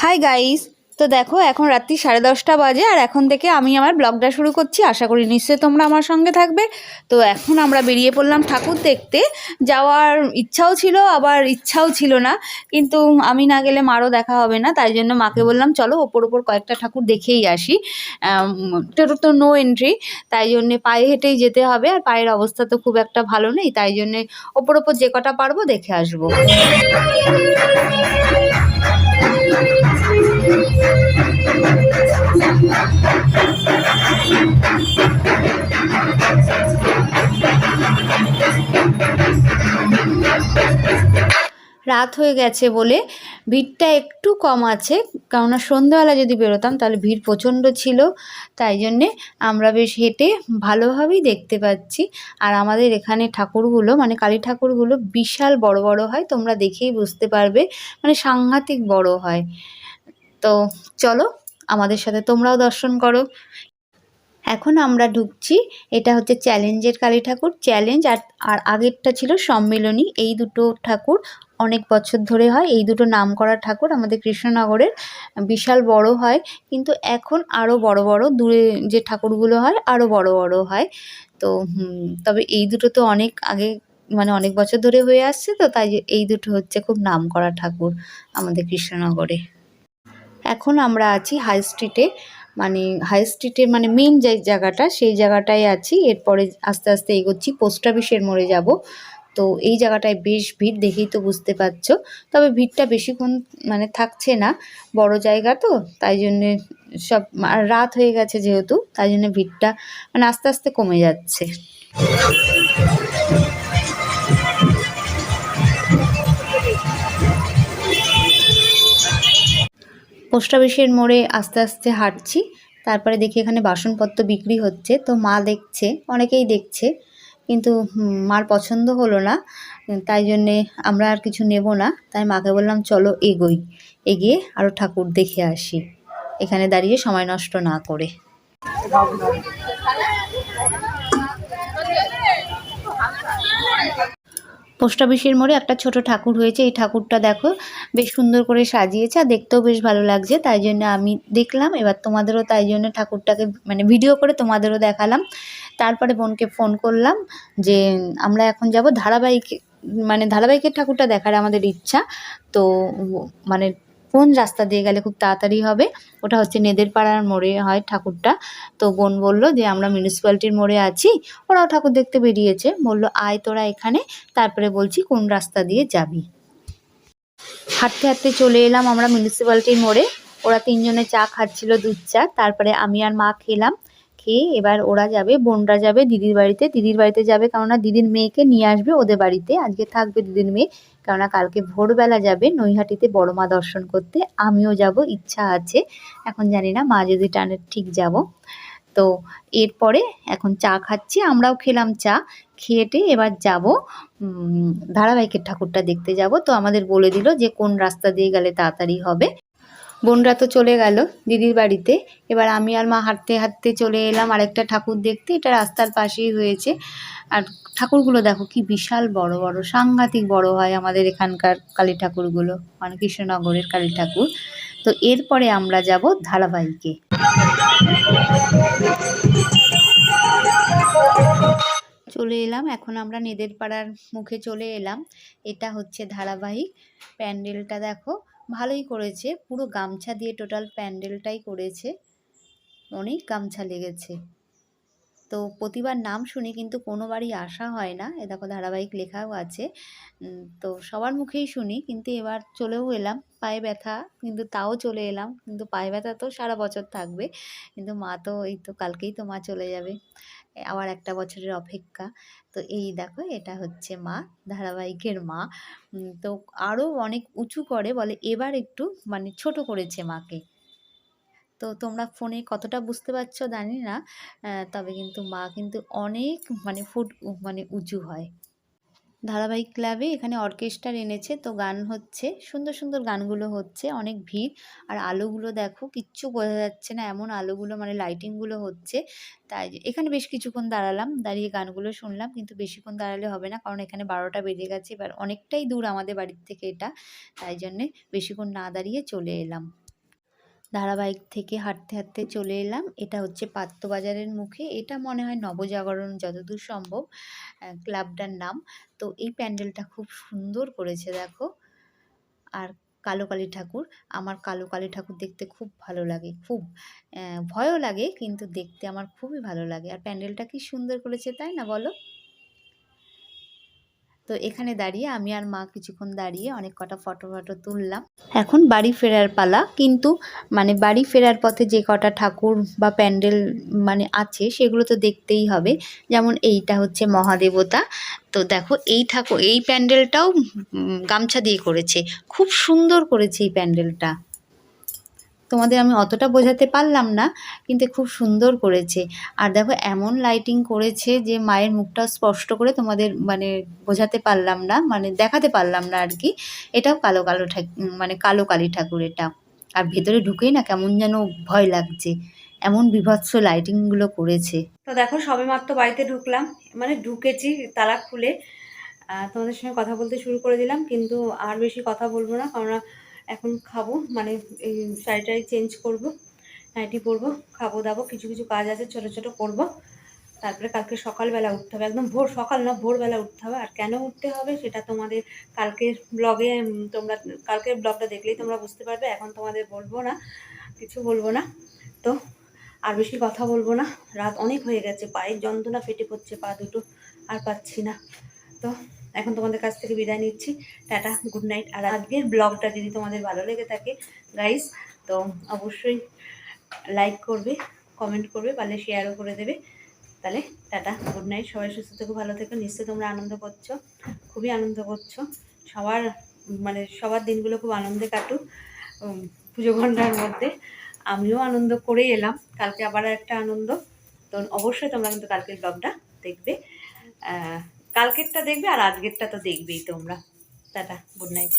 Hi guys. তো দেখো এখন রাত্রি 10:30 বাজে আর এখন থেকে আমি আমার ব্লগটা শুরু করছি। আশা করি নিশ্চয়ই তোমরা আমার সঙ্গে থাকবে। তো এখন আমরা বেরিয়ে পড়লাম ঠাকুর দেখতে। যাওয়ার ইচ্ছাও ছিল আবার ইচ্ছাও ছিল না, কিন্তু আমি না গেলে মারও দেখা হবে না, তাই জন্য মাকে বললাম চলো ওপর ওপর কয়েকটা ঠাকুর দেখেই আসি। টোটো তো নো এন্ট্রি, তাই জন্যে পায়ে হেঁটেই যেতে হবে, আর পায়ের অবস্থা তো খুব একটা ভালো নেই, তাই জন্যে ওপর ওপর যে কটা পারবো দেখে আসবো। রাত হয়ে গেছে বলে ভিড়টা একটু কম আছে, কেননা সন্ধ্যাবেলা যদি বেরোতাম তাহলে ভিড় প্রচণ্ড ছিল। তাই জন্যে আমরা বেশ হেঁটে ভালোভাবেই দেখতে পাচ্ছি। আর আমাদের এখানে ঠাকুরগুলো মানে কালী ঠাকুরগুলো বিশাল বড় বড় হয়, তোমরা দেখেই বুঝতে পারবে, মানে সাংঘাতিক বড় হয়। তো চলো আমাদের সাথে তোমরাও দর্শন করো। এখন আমরা ঢুকছি, এটা হচ্ছে চ্যালেঞ্জের কালী ঠাকুর। চ্যালেঞ্জ আর আর আগেরটা ছিল সম্মিলনী। এই দুটো ঠাকুর অনেক বছর ধরে হয়, এই দুটো নামকরা ঠাকুর আমাদের কৃষ্ণনগরের। বিশাল বড় হয়, কিন্তু এখন আরও বড় বড় দূরে যে ঠাকুরগুলো হয় আরও বড় বড় হয়। তো তবে এই দুটো তো অনেক আগে, মানে অনেক বছর ধরে হয়ে আসছে, তো তাই এই দুটো হচ্ছে খুব নামকরা ঠাকুর আমাদের কৃষ্ণনগরে। এখন আমরা আছি হাই স্ট্রিটে, মানে হাই স্ট্রিটের মানে মেন যে জায়গাটা সেই জায়গাটায় আছি। এরপরে আস্তে আস্তে এগোচ্ছি, পোস্ট অফিসের মোড়ে যাব। তো এই জায়গাটায় বেশ ভিড়, দেখেই তো বুঝতে পারছো। তবে ভিড়টা বেশিক্ষণ মানে থাকছে না, বড় জায়গা তো তাই জন্যে সব আর রাত হয়ে গেছে যেহেতু, তাই জন্য ভিড়টা মানে আস্তে আস্তে কমে যাচ্ছে। পোস্ট অফিসের মোড়ে আস্তে আস্তে হাঁটছি, তারপরে দেখি এখানে বাসনপত্র বিক্রি হচ্ছে। তো মা দেখছে, অনেকেই দেখছে, কিন্তু মার পছন্দ হলো না, তাই জন্যে আমরা আর কিছু নেব না। তাই মাকে বললাম চলো এগোই, এগিয়ে আরও ঠাকুর দেখে আসি, এখানে দাঁড়িয়ে সময় নষ্ট না করে। পোস্ট অফিসের মোড়ে একটা ছোট ঠাকুর হয়েছে, এই ঠাকুরটা দেখো বেশ সুন্দর করে সাজিয়েছে আর দেখতেও বেশ ভালো লাগছে, তাই জন্য আমি দেখলাম। এবার তোমাদেরও তাই জন্য ঠাকুরটাকে মানে ভিডিও করে তোমাদেরও দেখালাম। তারপরে বোনকে ফোন করলাম যে আমরা এখন যাব ধারাবাহিক, মানে ধারাবাহিকের ঠাকুরটা দেখার আমাদের ইচ্ছা। তো মানে কোন রাস্তা দিয়ে গেলে খুব তাড়াতাড়ি হবে, ওটা হচ্ছে নেদের পাড়ার মোড়ে হয় ঠাকুরটা। তো বোন বলল যে আমরা মিউনিসিপ্যালিটির মোড়ে আছি, ওরাও ঠাকুর দেখতে বেরিয়েছে, বলল আয় তোরা এখানে, তারপরে বলছি কোন রাস্তা দিয়ে যাবি। হাঁটতে হাঁটতে চলে এলাম আমরা মিউনিসিপ্যালিটির মোড়ে। ওরা তিনজনে চা খাচ্ছিল, দুধ চা। তারপরে আমি আর মা খেলাম, খেয়ে এবার ওরা যাবে, বোনরা যাবে দিদির বাড়িতে। দিদির বাড়িতে যাবে কেননা দিদির মেয়েকে নিয়ে আসবে ওদের বাড়িতে, আজকে থাকবে দিদির মেয়ে, কেননা কালকে ভোরবেলা যাবে নৈহাটিতে বড় মা দর্শন করতে। আমিও যাব, ইচ্ছা আছে, এখন জানি না, মা যদি টানে ঠিক যাব। তো এরপরে এখন চা খাচ্ছি, আমরাও খেলাম চা, খেয়েটে এবার যাব ধারাবাহিকের ঠাকুরটা দেখতে যাব। তো আমাদের বলে দিল যে কোন রাস্তা দিয়ে গেলে তাড়াতাড়ি হবে। বোনরা তো চলে গেল দিদির বাড়িতে, এবার আমি আর মা হাঁটতে হাঁটতে চলে এলাম আরেকটা ঠাকুর দেখতে। এটা রাস্তার পাশেই হয়েছে, আর ঠাকুরগুলো দেখো কি বিশাল বড় বড়, সাংঘাতিক বড় হয় আমাদের এখানকার কালী ঠাকুরগুলো, মানে কৃষ্ণনগরের কালী ঠাকুর। তো এরপরে আমরা যাব ধারাবাহিকে। চলে এলাম, এখন আমরা নেদের পাড়ার মুখে চলে এলাম। এটা হচ্ছে ধারাবাহিক। প্যান্ডেলটা দেখো ভালোই করেছে, পুরো গামছা দিয়ে টোটাল প্যান্ডেলটাই করেছে, অনেক গামছা লেগেছে। তো প্রতিবার নাম শুনি কিন্তু কোনো বাড়ি আসা হয় না। এ দেখো ধারাবাহিক লেখাও আছে। তো সবার মুখেই শুনি, কিন্তু এবার চলেও এলাম। পায়ে ব্যথা, কিন্তু তাও চলে এলাম, কিন্তু পায়ে ব্যথা তো সারা বছর থাকবে, কিন্তু মা তো এই তো কালকেই তো মা চলে যাবে, আবার একটা বছরের অপেক্ষা। তো এই দেখো এটা হচ্ছে মা, ধারাবাহিকের মা। তো আরও অনেক উঁচু করে বলে, এবার একটু মানে ছোট করেছে মাকে। তো তোমরা ফোনে কতটা বুঝতে পারছো জানি না, তবে কিন্তু মা কিন্তু অনেক মানে ফুট মানে উঁচু হয়। ধারাবাহিক ক্লাবে এখানে অর্কেস্ট্রার এনেছে, তো গান হচ্ছে, সুন্দর সুন্দর গানগুলো হচ্ছে, অনেক ভিড়। আর আলোগুলো দেখো কিচ্ছু বোঝা যাচ্ছে না, এমন আলোগুলো মানে লাইটিংগুলো হচ্ছে। তাই এখানে বেশ কিছুক্ষণ দাঁড়ালাম, দাঁড়িয়ে গানগুলো শুনলাম, কিন্তু বেশিক্ষণ দাঁড়ালে হবে না, কারণ এখানে 12টা বেজে গেছে, এবার অনেকটাই দূর আমাদের বাড়ির থেকে এটা, তাই জন্যে বেশিক্ষণ না দাঁড়িয়ে চলে এলাম। ধারাবাহিক থেকে হাঁটতে হাঁটতে চলে এলাম। এটা হচ্ছে পাত্তবাজারের মুখে। এটা মনে হয় নবজাগরণ যতদূর সম্ভব ক্লাবটার নাম। তো এই প্যান্ডেলটা খুব সুন্দর করেছে দেখো। আর কালো কালী ঠাকুর, আমার কালো কালী ঠাকুর দেখতে খুব ভালো লাগে, খুব ভয়ও লাগে, কিন্তু দেখতে আমার খুবই ভালো লাগে। আর প্যান্ডেলটা কি সুন্দর করেছে তাই না বলো? তো এখানে দাঁড়িয়ে আমি আর মা কিছুক্ষণ দাঁড়িয়ে অনেক কটা ফটো তুললাম। এখন বাড়ি ফেরার পালা, কিন্তু মানে বাড়ি ফেরার পথে যে কটা ঠাকুর বা প্যান্ডেল মানে আছে সেগুলো তো দেখতেই হবে। যেমন এইটা হচ্ছে মহাদেবতা। তো দেখো এই ঠাকুর, এই প্যান্ডেলটাও গামছা দিয়ে করেছে, খুব সুন্দর করেছে এই প্যান্ডেলটা। তোমাদের আমি অতটা বোঝাতে পারলাম না, কিন্তু খুব সুন্দর করেছে। আর দেখো এমন লাইটিং করেছে যে মায়ের মুখটা স্পষ্ট করে তোমাদের মানে বোঝাতে পারলাম না, মানে দেখাতে পারলাম না আর কি। এটাও কালো কালো মানে কালো কালী ঠাকুর এটা। আর ভেতরে ঢুকেই না কেমন যেন ভয় লাগছে, এমন বীভৎস লাইটিংগুলো করেছে। তো দেখো সবে মাত্র বাড়িতে ঢুকলাম, মানে ঢুকেছি তালা খুলে। তোমাদের সঙ্গে কথা বলতে শুরু করে দিলাম, কিন্তু আর বেশি কথা বলবো না, কারণ এখন খাবো, মানে এই শাড়িটাই চেঞ্জ করব, নাইটি পরবো, খাবো দাবো, কিছু কিছু কাজ আছে ছোট ছোট করব। তারপরে কালকে সকালবেলা উঠতে হবে, একদম ভোর সকাল না, ভোরবেলা উঠতে হবে। আর কেন উঠতে হবে সেটা তোমাদের কালকের ব্লগে, তোমরা কালকের ব্লগটা দেখলেই তোমরা বুঝতে পারবে। এখন তোমাদের বলবো না, কিছু বলবো না। তো আর বেশি কথা বলবো না, রাত অনেক হয়ে গেছে, পায়ের যন্ত্রণা ফেটে পড়ছে পা দুটো, আর পাচ্ছি না। তো এখন তোমাদের কাছ থেকে বিদায় নিচ্ছি, টাটা, গুড নাইট। আর আজকের ব্লগটা যদি তোমাদের ভালো লেগে থাকে গাইস, তো অবশ্যই লাইক করবে, কমেন্ট করবে, পারলে শেয়ারও করে দেবে। তাহলে টাটা, গুড নাইট, সবাই সুস্থ থেকো, ভালো থেকো। নিশ্চয়ই তোমরা আনন্দ করছো, খুবই আনন্দ করছো। সবার মানে সবার দিনগুলো খুব আনন্দে কাটুক পুজো ঘণ্টার মধ্যে। আমিও আনন্দ করে এলাম, কালকে আবার একটা আনন্দ। তো অবশ্যই তোমরা কিন্তু কালকের ব্লগটা দেখবে, কালকেরটা দেখবে, আর আজকেরটা তো দেখবেই তোমরা। Tata, good night.